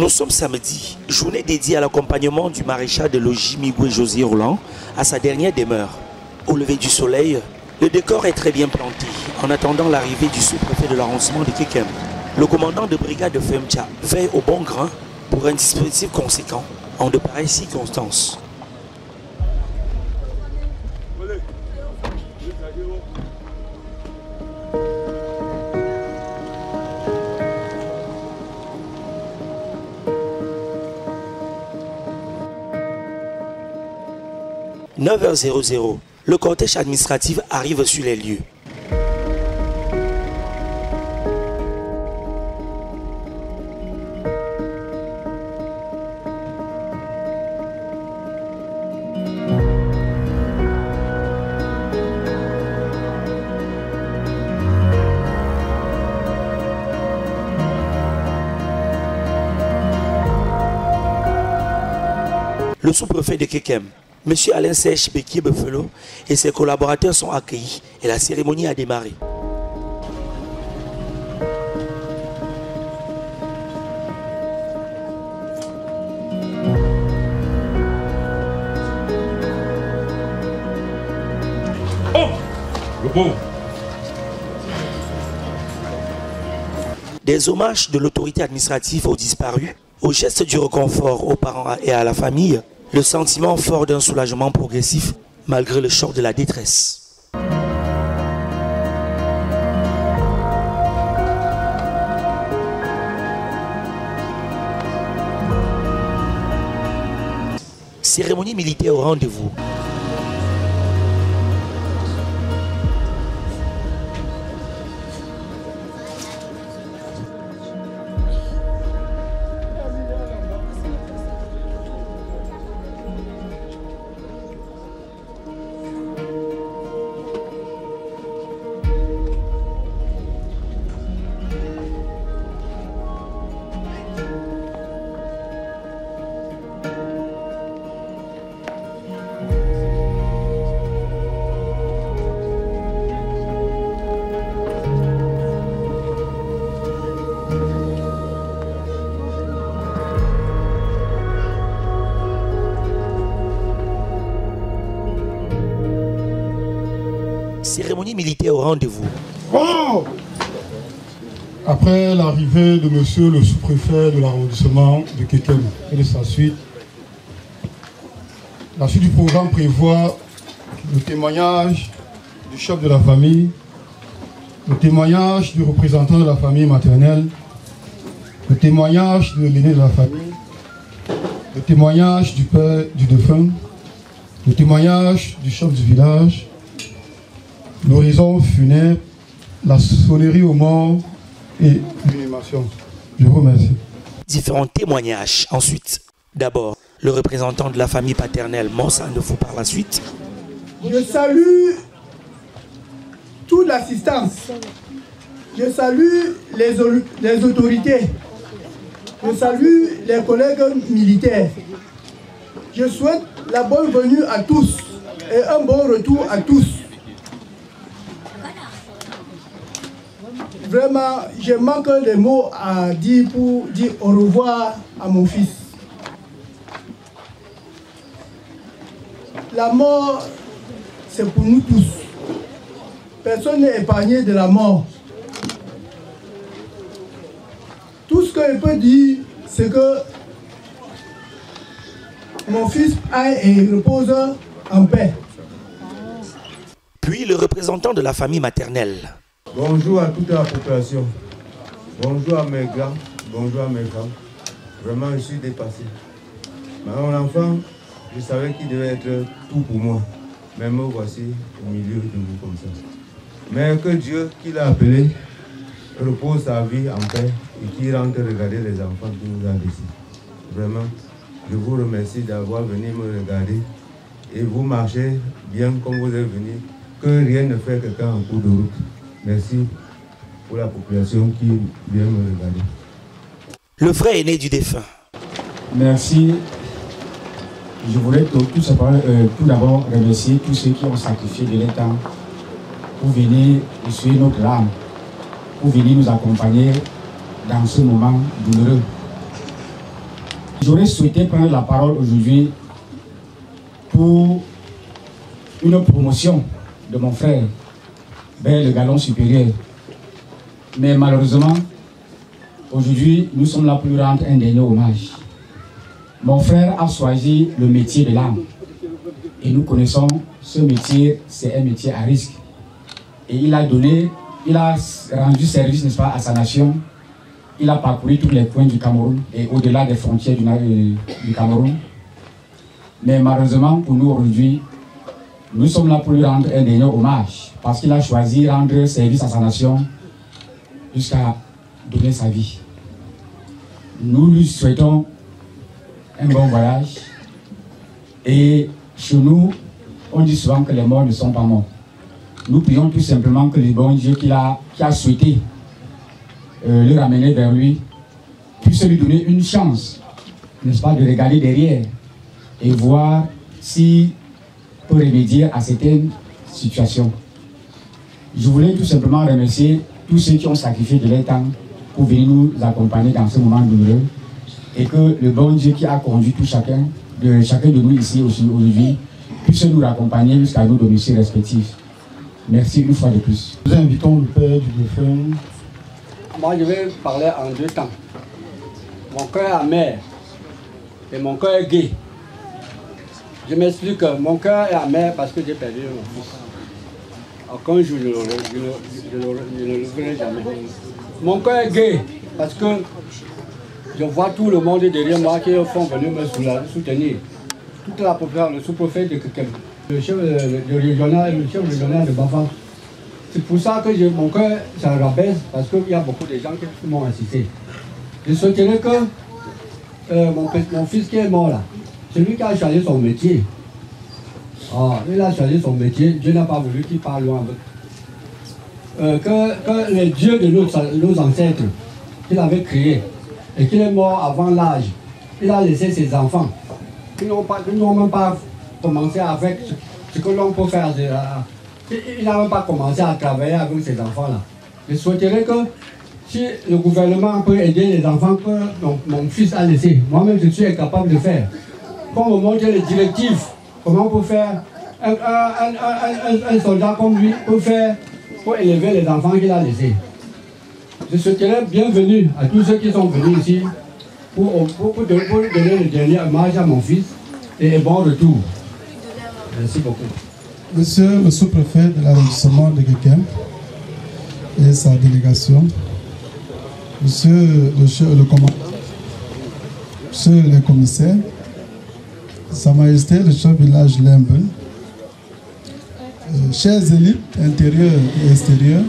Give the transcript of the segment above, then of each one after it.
Nous sommes samedi, journée dédiée à l'accompagnement du maréchal de logis Migwe José Roland à sa dernière demeure. Au lever du soleil, le décor est très bien planté en attendant l'arrivée du sous-préfet de l'arrondissement de Kekem. Le commandant de brigade de Femcha veille au bon grain pour un dispositif conséquent en de pareilles circonstances. « 9h00, le cortège administratif arrive sur les lieux. Le sous-préfet de Kekem, M. Alain Sèche Bekié Befelo et ses collaborateurs sont accueillis et la cérémonie a démarré. Oh, le bon. Des hommages de l'autorité administrative aux disparus, au geste du réconfort aux parents et à la famille, le sentiment fort d'un soulagement progressif malgré le choc de la détresse. Cérémonie militaire au rendez-vous. Cérémonie militaire au rendez-vous. Oh! Après l'arrivée de monsieur le sous-préfet de l'arrondissement de Kekem et de sa suite, la suite du programme prévoit le témoignage du chef de la famille, le témoignage du représentant de la famille maternelle, le témoignage de l'aîné de la famille, le témoignage du père du défunt, le témoignage du chef du village, l'horizon funèbre, la sonnerie aux morts et l'inhumation. Je vous remercie. Différents témoignages ensuite. D'abord, le représentant de la famille paternelle, Monsan de Fou par la suite. Je salue toute l'assistance. Je salue les autorités. Je salue les collègues militaires. Je souhaite la bonne venue à tous et un bon retour à tous. Vraiment, je manque les mots à dire pour dire au revoir à mon fils. La mort, c'est pour nous tous. Personne n'est épargné de la mort. Tout ce que je peux dire, c'est que mon fils aille et repose en paix. Puis le représentant de la famille maternelle. Bonjour à toute la population. Bonjour à mes gars, bonjour à mes femmes. Vraiment, je suis dépassé. Mon enfant, je savais qu'il devait être tout pour moi. Mais me voici au milieu de vous comme ça. Mais que Dieu, qui l'a appelé, repose sa vie en paix et qu'il rentre regarder les enfants qui nous ont ici. Vraiment, je vous remercie d'avoir venu me regarder et vous marchez bien comme vous êtes venu. Que rien ne fait quelqu'un en cours de route. Merci pour la population qui vient me regarder. Le frère aîné du défunt. Merci. Je voulais tout d'abord remercier tous ceux qui ont sacrifié de leur temps pour venir essuyer notre larme, pour venir nous accompagner dans ce moment douloureux. J'aurais souhaité prendre la parole aujourd'hui pour une promotion de mon frère vers le galon supérieur. Mais malheureusement, aujourd'hui, nous sommes là pour lui rendre un dernier hommage. Mon frère a choisi le métier de l'âme. Et nous connaissons ce métier, c'est un métier à risque. Et il a rendu service, n'est-ce pas, à sa nation. Il a parcouru tous les coins du Cameroun et au-delà des frontières du Cameroun. Mais malheureusement, pour nous aujourd'hui, nous sommes là pour lui rendre un dernier hommage. Parce qu'il a choisi de rendre service à sa nation jusqu'à donner sa vie. Nous lui souhaitons un bon voyage. Et chez nous, on dit souvent que les morts ne sont pas morts. Nous prions tout simplement que le bon Dieu qui a souhaité le ramener vers lui puisse lui donner une chance, n'est-ce pas, de regarder derrière et voir s'il peut remédier à certaines situations. Je voulais tout simplement remercier tous ceux qui ont sacrifié de leur temps pour venir nous accompagner dans ce moment douloureux et que le bon Dieu qui a conduit chacun de nous ici aujourd'hui puisse nous raccompagner jusqu'à nos domiciles respectifs. Merci une fois de plus. Nous invitons le père du défunt. Moi, je vais parler en deux temps. Mon cœur est amer et mon cœur est gai. Je m'explique, mon cœur est amer parce que j'ai perdu mon fils. Aucun jour je ne le verrai jamais. Mon cœur est gai parce que je vois tout le monde derrière moi qui font venir me soutenir. Toute la population, le sous-préfet de Kekem, le chef régional de Bafang. C'est pour ça que mon cœur se rabaisse, parce qu'il y a beaucoup de gens qui m'ont assisté. Je souhaiterais que mon fils qui est mort là, celui qui a choisi son métier, il a choisi son métier, Dieu n'a pas voulu qu'il parle loin avec. Que les dieux de nos ancêtres qu'il avait créés, et qu'il est mort avant l'âge, il a laissé ses enfants, qui n'ont même pas commencé avec ce que l'on peut faire. Il n'a même pas commencé à travailler avec ces enfants-là. Je souhaiterais que si le gouvernement peut aider les enfants que mon fils a laissés, moi-même je suis incapable de faire. Qu'on me montre les directives, comment on peut faire, un soldat comme lui peut faire pour élever les enfants qu'il a laissés. Je souhaiterais bienvenue à tous ceux qui sont venus ici pour donner le dernier hommage à mon fils et bon retour. Merci beaucoup. Monsieur le sous-préfet de l'arrondissement de Kekem et sa délégation, monsieur le commandant, monsieur le commissaire, Sa Majesté le chef du village Lembe, chers élites intérieurs et extérieurs,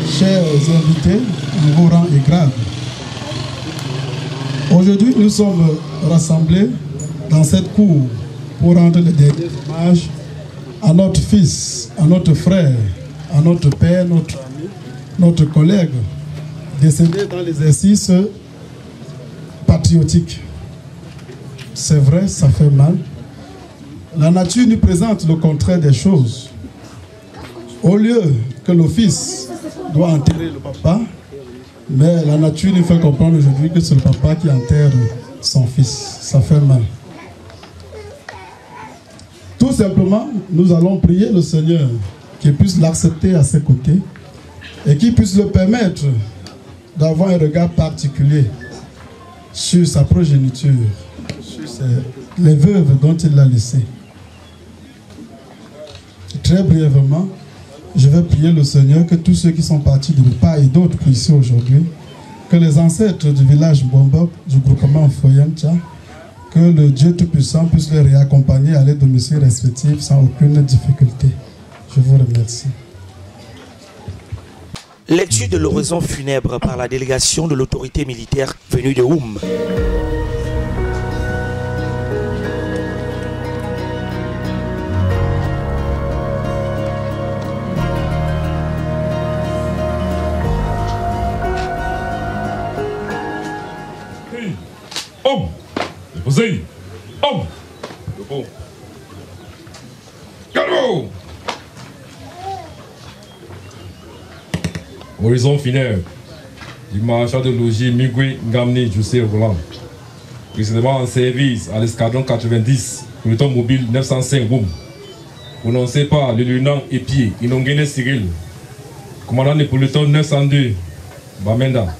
chers invités en vos rangs et grades. Aujourd'hui, nous sommes rassemblés dans cette cour pour rendre les derniers hommages à notre fils, à notre frère, à notre père, notre ami, notre collègue, décédé dans l'exercice patriotique. C'est vrai, ça fait mal. La nature nous présente le contraire des choses. Au lieu que le fils doit enterrer le papa, mais la nature nous fait comprendre aujourd'hui que c'est le papa qui enterre son fils. Ça fait mal. Tout simplement, nous allons prier le Seigneur qu'il puisse l'accepter à ses côtés et qu'il puisse le permettre d'avoir un regard particulier sur sa progéniture, sur les veuves dont il l'a laissé. Très brièvement, je vais prier le Seigneur que tous ceux qui sont partis de part et d'autre ici aujourd'hui, que les ancêtres du village Bombok, du groupement Foyamcha, que le Dieu Tout-Puissant puisse les réaccompagner à leurs domiciles respectifs sans aucune difficulté. Je vous remercie. Lecture de l'oraison funèbre par la délégation de l'autorité militaire venue de Oum. Homme, déposez. Homme, debout. Calme. Horizon funèbre du maréchal de logis Migwe Ngamni José Roland. précédemment en service à l'escadron 90, peloton mobile 905 Boum, prononcé par le lieutenant Épier Inongene Cyril, commandant du peloton 902 Bamenda.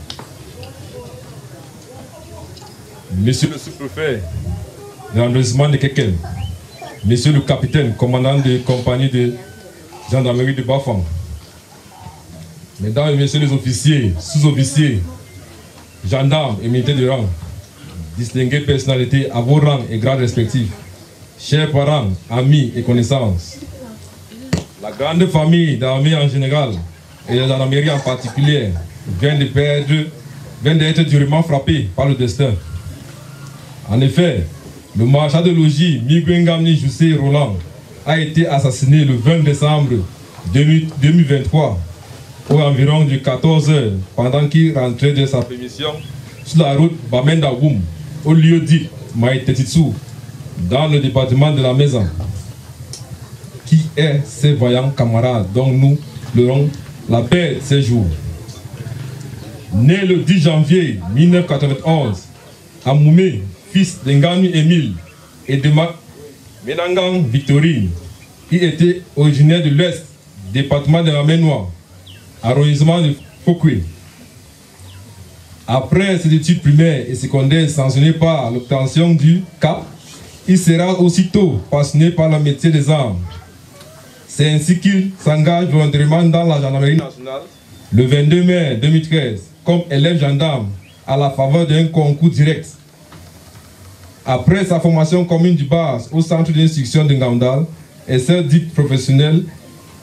Monsieur le sous-préfet de l'arrondissement de Kekel, Monsieur le capitaine, commandant de compagnie de gendarmerie de Bafang, Mesdames et Messieurs les officiers, sous-officiers, gendarmes et militaires de rang, distinguées personnalités à vos rangs et grades respectifs, chers parents, amis et connaissances, la grande famille d'armée en général et la gendarmerie en particulier vient d'être durement frappée par le destin. En effet, le marchand de logis Migwengamni Joussé Roland a été assassiné le 20 décembre 2023 aux environs de 14 h pendant qu'il rentrait de sa permission sur la route Bamenda Woum au lieu dit Maïtetitsu dans le département de la Maison. Qui est ces vaillants camarades dont nous pleurons la paix de ces jours? Né le 10 janvier 1991 à Moumé, fils d'Enganu Émile et de Menangang Victorine, il était originaire de l'Ouest, département de la Maine-Noire, arrondissement de Fokwe. Après ses études primaires et secondaires sanctionnées par l'obtention du CAP, il sera aussitôt passionné par le métier des armes. C'est ainsi qu'il s'engage volontairement dans la gendarmerie nationale le 22 mai 2013 comme élève gendarme à la faveur d'un concours direct. Après sa formation commune du BAS au centre d'instruction de Ngandal et celle dite professionnelle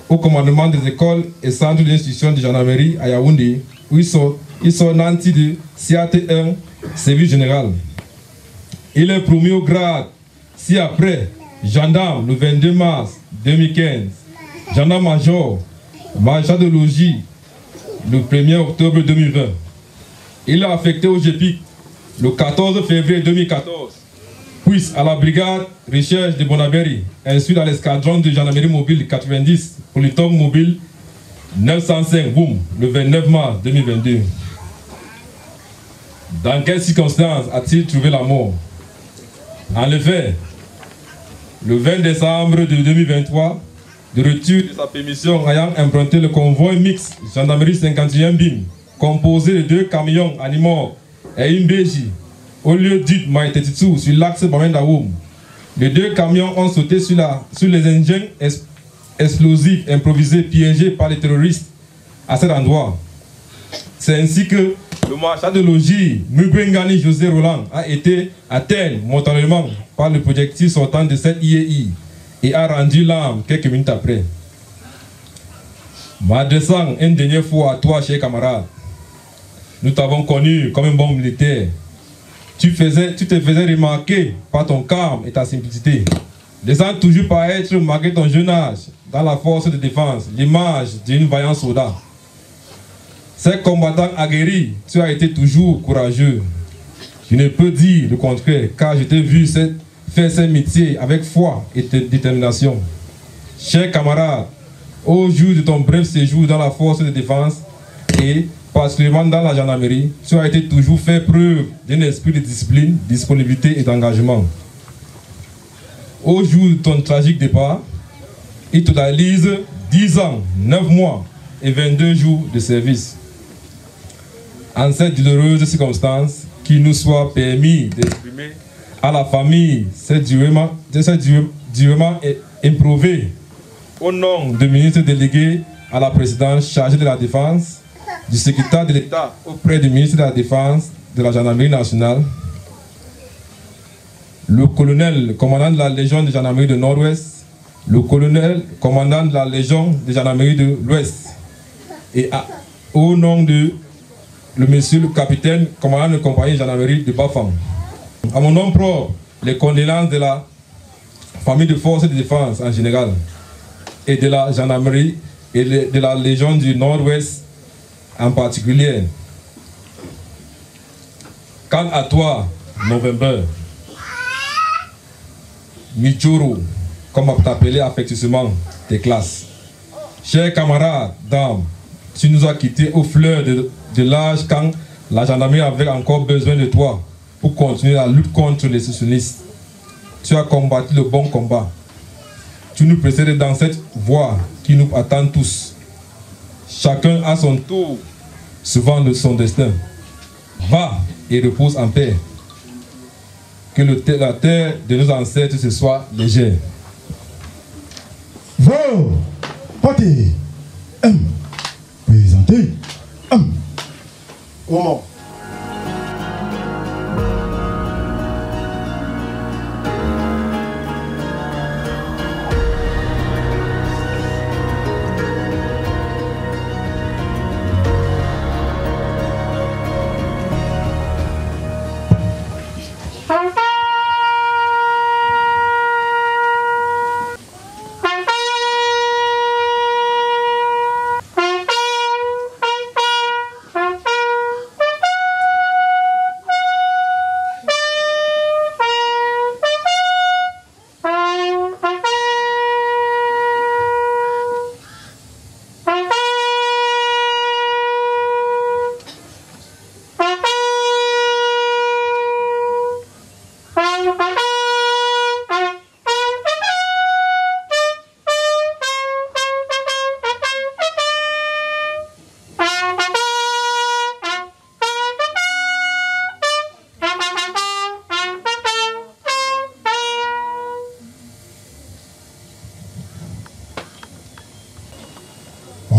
au commandement des écoles et centres d'instruction de gendarmerie à Yaoundé, où ils sont nantis de CAT1, service général. Il est promu au grade ci-après gendarme le 22 mars 2015, gendarme-major, maréchal de logis le 1er octobre 2020. Il est affecté au GEPIC le 14 février 2014, puis à la brigade recherche de Bonaberi, ensuite à l'escadron de gendarmerie mobile 90, peloton mobile 905 Boum, le 29 mars 2022. Dans quelles circonstances a-t-il trouvé la mort? En effet, le 20 décembre de 2023, de retour de sa permission ayant emprunté le convoi mixte gendarmerie 51 BIM, composé de 2 camions animaux et une BJ, au lieu dit Maïtetitsu sur l'axe Bamenda-Woum. Les 2 camions ont sauté sur les engins explosifs improvisés piégés par les terroristes à cet endroit. C'est ainsi que le marchand de logis Mugwengani José Roland a été atteint mortellement par le projectile sortant de cette IEI et a rendu l'âme quelques minutes après. M'adressant une dernière fois à toi, chers camarades, nous t'avons connu comme un bon militaire. Tu te faisais remarquer par ton calme et ta simplicité, laissant toujours paraître, malgré ton jeune âge, dans la force de défense, l'image d'une vaillante soldat. Ces combattants aguerris, tu as été toujours courageux. Je ne peux dire le contraire, car je t'ai vu faire ce métier avec foi et détermination. Chers camarades, au jour de ton bref séjour dans la force de défense et particulièrement dans la gendarmerie, tu as été toujours fait preuve d'un esprit de discipline, disponibilité et d'engagement. Au jour de ton tragique départ, il totalise 10 ans, 9 mois et 22 jours de service. En cette douloureuse circonstance, qu'il nous soit permis d'exprimer à la famille cette durement éprouvée au nom du ministre délégué à la présidence chargé de la défense, du secrétaire de l'État auprès du ministre de la Défense de la Gendarmerie nationale, le colonel commandant de la Légion de Gendarmerie de Nord-Ouest, le colonel commandant de la Légion de Gendarmerie de l'Ouest, et au nom de le monsieur le capitaine commandant de compagnie de gendarmerie de Bafang. À mon nom propre, les condoléances de la famille de forces de défense en général et de la gendarmerie et de la Légion du Nord-Ouest en particulier. Quant à toi, November, Michoro, comme on t'appelait affectueusement tes classes. Chers camarades, dames, tu nous as quittés aux fleurs de l'âge quand la gendarmerie avait encore besoin de toi. pour continuer la lutte contre les sécessionnistes. Tu as combattu le bon combat. Tu nous précèdes dans cette voie qui nous attend tous. Chacun à son tour, souvent de son destin. Va et repose en paix. Que la terre de nos ancêtres se soit légère. Vos partis présentez comment?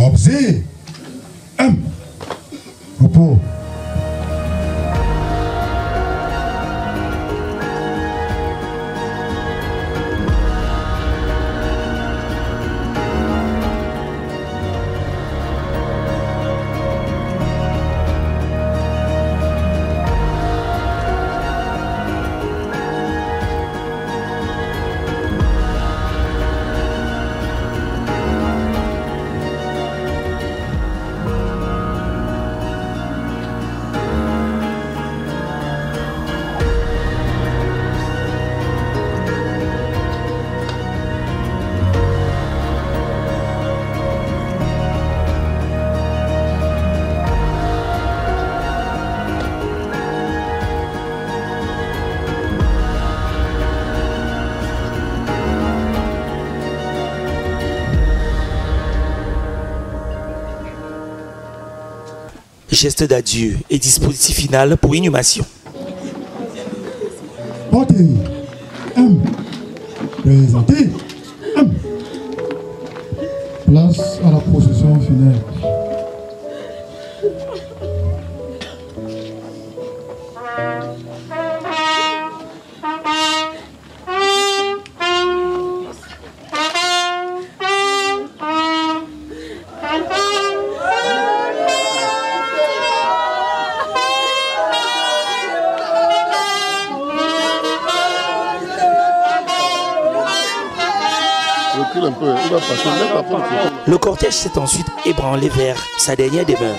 Observe. Repos. Geste d'adieu et dispositif final pour inhumation. Portez. Présentez. Place à la procession finale. Le cortège s'est ensuite ébranlé vers sa dernière demeure.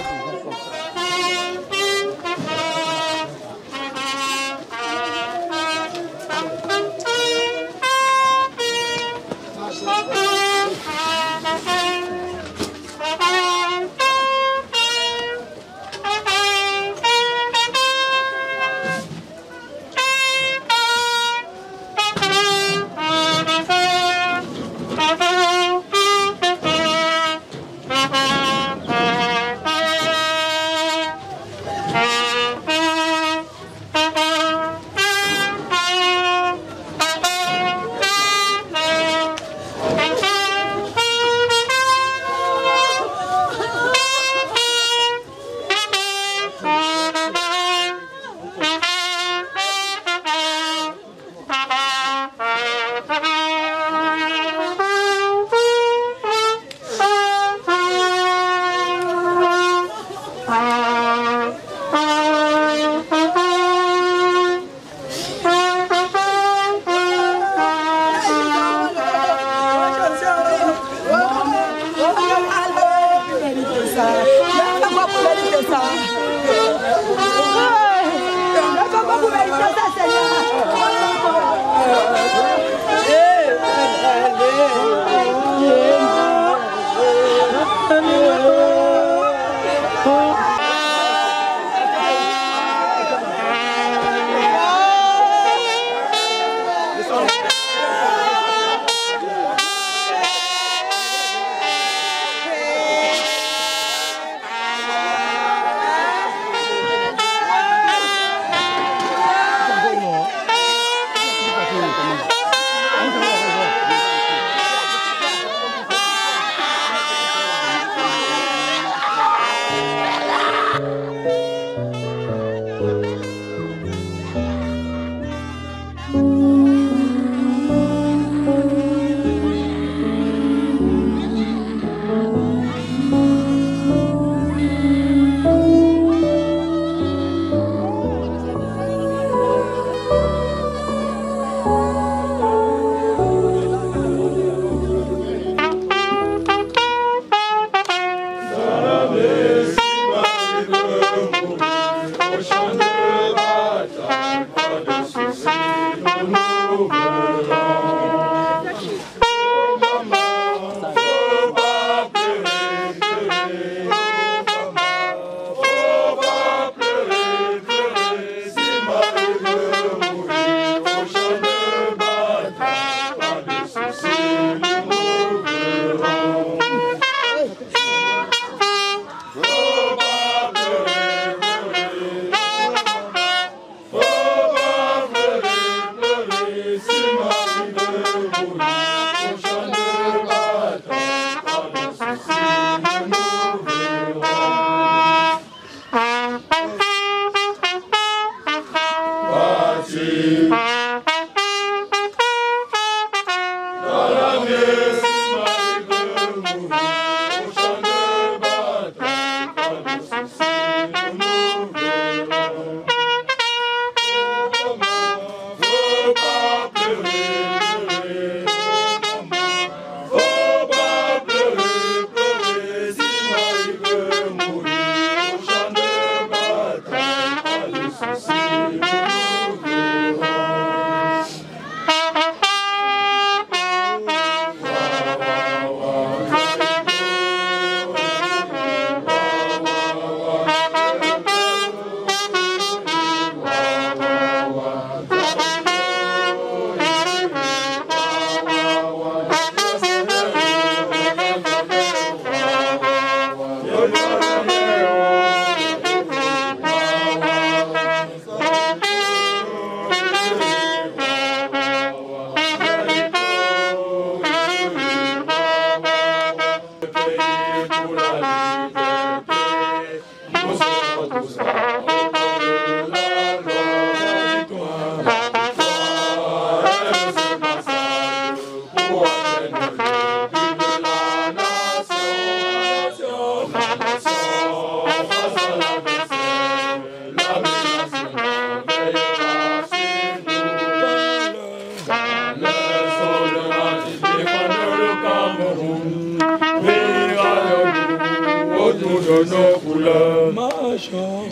Nos couleurs, marchons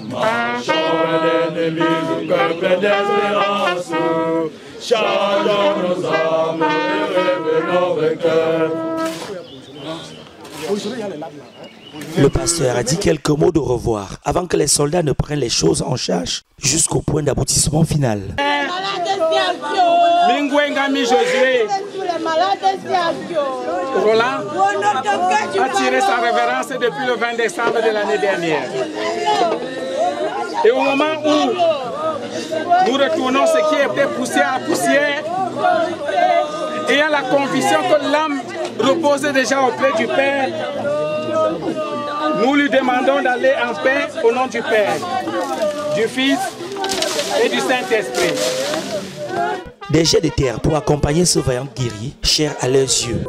l'ennemi, nous cœur plein d'espérance, chargeons nos âmes et revenons vainqueurs. Le pasteur a dit quelques mots de revoir avant que les soldats ne prennent les choses en charge jusqu'au point d'aboutissement final. Mingwengami Josué Roland a tiré sa révérence depuis le 20 décembre de l'année dernière. Et au moment où nous retournons ce qui était poussière à poussière, ayant la conviction que l'âme reposait déjà auprès du Père, nous lui demandons d'aller en paix au nom du Père, du Fils et du Saint-Esprit. Des jets de terre pour accompagner ce vaillant guerrier, cher à leurs yeux.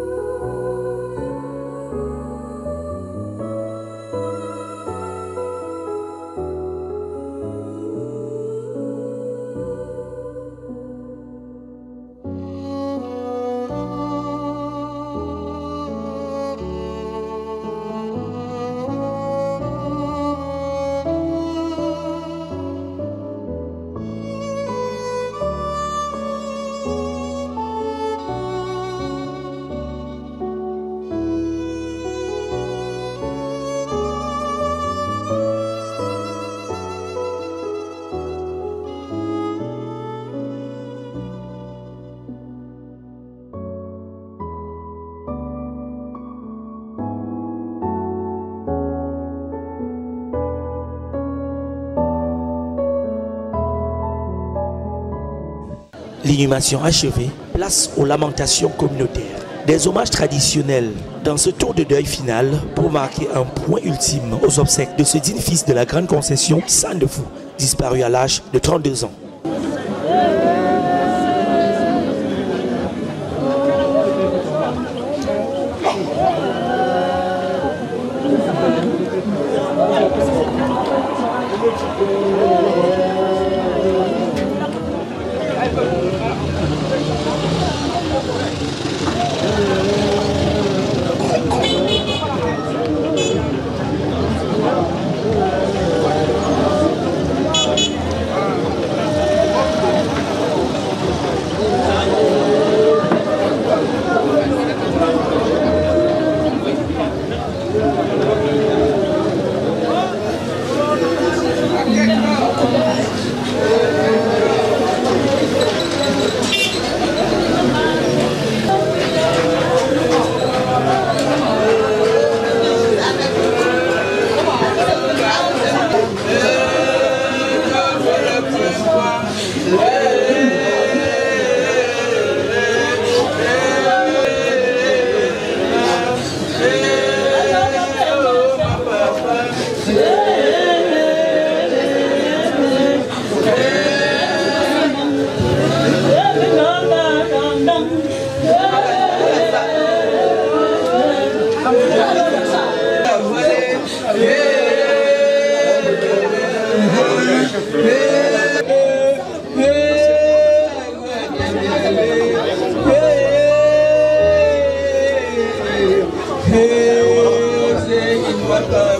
L'inhumation achevée, place aux lamentations communautaires. Des hommages traditionnels dans ce tour de deuil final pour marquer un point ultime aux obsèques de ce digne fils de la grande concession, Sandefou, disparu à l'âge de 32 ans. Papa.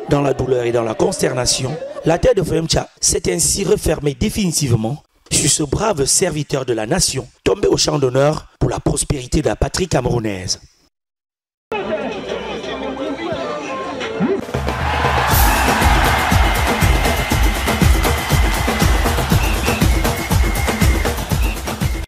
Dans la douleur et dans la consternation, la terre de Femcha s'est ainsi refermée définitivement sur ce brave serviteur de la nation, tombé au champ d'honneur pour la prospérité de la patrie camerounaise.